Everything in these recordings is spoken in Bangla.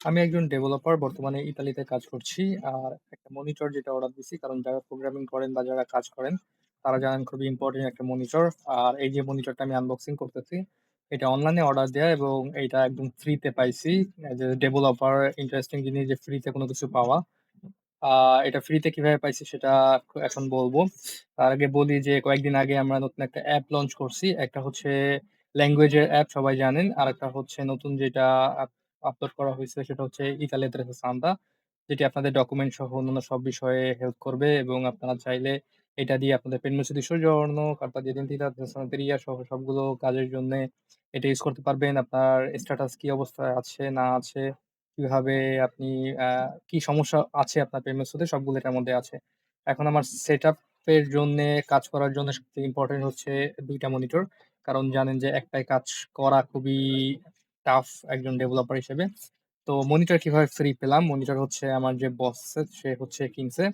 আমি একজন ডেভেলপার বর্তমানে ইতালিতে কাজ করছি। আর একটা মনিটর যেটা অর্ডার দিছি কারণ যারা প্রোগ্রামিং করেন বা যারা কাজ করেন তারা জানেন খুবই ইম্পোর্টেন্ট একটা মনিটর। আর এই যে মনিটরটা আমি আনবক্সিং করতেছি, এটা অনলাইনে অর্ডার দেয়া এবং এইটা একদম ফ্রিতে পাইছি। এজ এ ডেভেলপার ইন্টারেস্টিং জিনিস যে ফ্রিতে কোনো কিছু পাওয়া। আ এটা ফ্রিতে কিভাবে পাইছি সেটা এখন বলব। তার আগে বলি যে কয়েকদিন আগে আমরা নতুন একটা অ্যাপ লঞ্চ করছি। একটা হচ্ছে ল্যাঙ্গুয়েজের অ্যাপ সবাই জানেন। আরেকটা হচ্ছে নতুন যেটা আপলোড করা হইছে সেটা হচ্ছে ইতালিয়া 360 যেটি আপনাদের ডকুমেন্ট সহ অন্যান্য সব বিষয়ে হেল্প করবে এবং আপনারা চাইলে এটা দিয়ে আপনাদের permesso di soggiorno, carta d'identità, testamento সহ সবগুলো কাজের জন্যে এটা ইউজ করতে পারবেন। আপনার স্ট্যাটাস কি অবস্থায় আছে না আছে, কিভাবে আপনি আ কি সমস্যা আছে আপনার পেমেন্টস সবগুলো এটার মধ্যে আছে। এখন আমার সেটআপ এর জন্যে কাজ করার জন্য সবথেকে ইম্পোর্টেন্ট হচ্ছে ২ টা মনিটর। কারণ জানেন যে একটাই কাজ করা খুবই টাফ একজন ডেভেলপার হিসেবে। তো মনিটর কিভাবে ফ্রি পেলাম? মনিটর হচ্ছে আমার যে বস সে হচ্ছে কিনছে।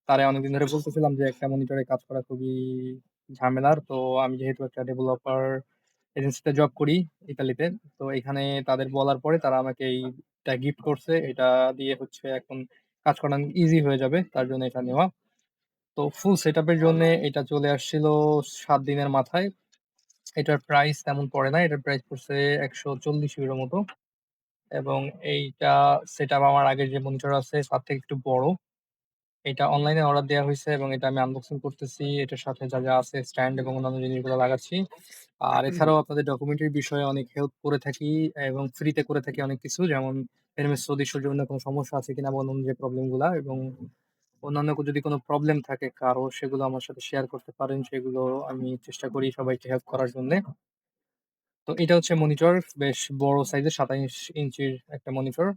তারে অনেকদিন ধরে বলতেছিলাম যে একটা মনিটরে কাজ করা খুবই ঝামেলার। তো আমি যেহেতু একটা ডেভেলপার এজেন্সিতে জব করি ইতালিতে। তো এখানে তাদের বলার পরে তারা আমাকে এইটা গিফট করছে। এটা দিয়ে হচ্ছে এখন কাজ করা ইজি হয়ে যাবে। তার জন্য এটা নেওয়া। তো ফুল সেটআপ এর জন্যে এটা চলে আসছিল ৭ দিনের মাথায়। এটার প্রাইস তেমন পড়ে নাই। এটার প্রাইস পড়ছে €১৪০ মতো এবং এইটা সেটআপ আমার আগের যে মনিটর আছে তার থেকে একটু বড়। এটা অনলাইনে অর্ডার দেয়া হইছে এবং এটা আমি আনবক্সিং করতেছি। এটার সাথে যা আছে স্ট্যান্ড এবং অন্যান্য জিনিসগুলো লাগাচ্ছি। আর এছাড়াও আপনাদের ডকুমেন্টারি বিষয়ে অনেক হেল্প করে থাকি এবং ফ্রিতে করে থাকি অনেক কিছু। যেমন এনএমএস সদস্যর জন্য কোনো সমস্যা আছে কিনা বা অন্যান্য যে প্রবলেম গুলা এবং অন্যান্য যদি কোনো প্রবলেম থাকে কারো সেগুলো আমার সাথে শেয়ার করতে পারেন। সেগুলো আমি চেষ্টা করি সবাইকে হেল্প করার জন্যে। তো এটা হচ্ছে মনিটর বেশ বড় সাইজের ২৭ ইঞ্চির একটা মনিটর।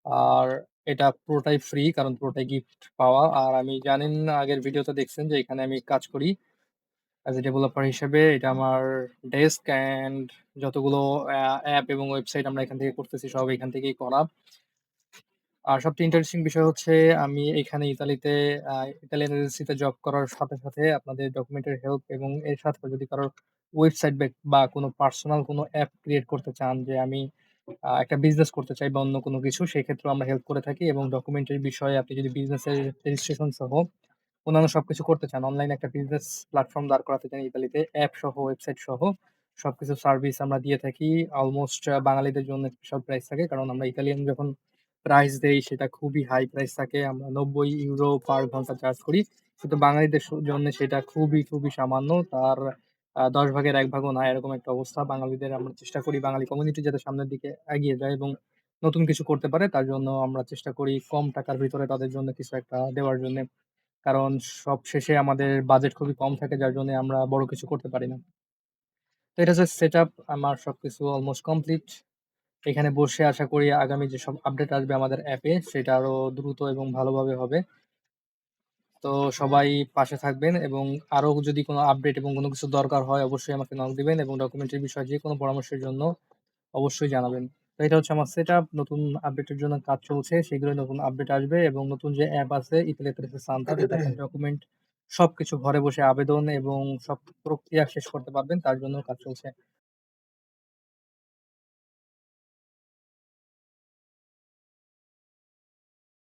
আর এটা পুরোটাই ফ্রি কারণ পুরোটাই গিফট পাওয়া। আর আমি জানেন আগের ভিডিওতে দেখছেন যে এখানে আমি কাজ করি অ্যাজ এ ডেভেলপার হিসেবে। এটা আমার ডেস্ক অ্যান্ড যতগুলো অ্যাপ এবং ওয়েবসাইট আমরা এখান থেকে করতেছি সব এখান থেকেই করা। আর সবচেয়ে ইন্টারেস্টিং বিষয় হচ্ছে আমি এখানে ইতালিতে আ ইতালিয়ান এজেন্সিতে জব করার সাথে আপনাদের ডকুমেন্টের হেল্প এবং এর সাথে যদি কারোর ওয়েবসাইট বা কোনো পার্সোনাল কোনো অ্যাপ ক্রিয়েট করতে চান যে আমি একটা বিজনেস করতে চাই বা অন্য কোনো কিছু সেক্ষেত্রেও আমরা হেল্প করে থাকি এবং ডকুমেন্টের বিষয়ে আপনি যদি বিজনেসের রেজিস্ট্রেশন সহ অন্যান্য সবকিছু করতে চান, অনলাইনে একটা বিজনেস প্ল্যাটফর্ম দাঁড় করাতে চান ইতালিতে অ্যাপ সহ, ওয়েবসাইট সহ সবকিছু সার্ভিস আমরা দিয়ে থাকি। অলমোস্ট বাঙালিদের জন্য স্পেশাল প্রাইস থাকে। কারণ আমরা ইতালিয়ান যখন প্রাইস দেই সেটা খুবই হাই প্রাইস থাকে। আমরা €৯০ পার ঘন্টা চার্জ করি। কিন্তু বাঙালিদের জন্য সেটা খুবই সামান্য। তার ১০ ভাগের ১ ভাগও না এরকম একটা অবস্থা। বাঙালিদের আমরা চেষ্টা করি বাঙালি কমিউনিটি যাতে সামনের দিকে এগিয়ে যায় এবং নতুন কিছু করতে পারে তার জন্য আমরা চেষ্টা করি কম টাকার ভিতরে তাদের জন্য কিছু একটা দেওয়ার জন্যে। কারণ সব শেষে আমাদের বাজেট খুবই কম থাকে যার জন্যে আমরা বড় কিছু করতে পারি না। তো এটা হচ্ছে সেটআপ আমার সবকিছু অলমোস্ট কমপ্লিট। এখানে বসে আশা করি আগামী যেসব আপডেট আসবে আমাদের অ্যাপে সেটা আরো দ্রুত এবং ভালোভাবে হবে। তো সবাই পাশে থাকবেন এবং আরো যদি কোনো আপডেট এবং কোনো কিছু দরকার হয় অবশ্যই আমাকে নক দিবেন এবং ডকুমেন্টের বিষয়ে যেকোনো পরামর্শের জন্য অবশ্যই জানাবেন। তো এটা হচ্ছে আমার সেটআপ। নতুন আপডেটের জন্য কাজ চলছে। শীঘ্রই নতুন আপডেট আসবে এবং নতুন যে অ্যাপ আছে ইতালিয়াতে সান্তা যেটাতে ডকুমেন্ট সবকিছু ঘরে বসে আবেদন এবং সব প্রক্রিয়া শেষ করতে পারবেন তার জন্য কাজ চলছে।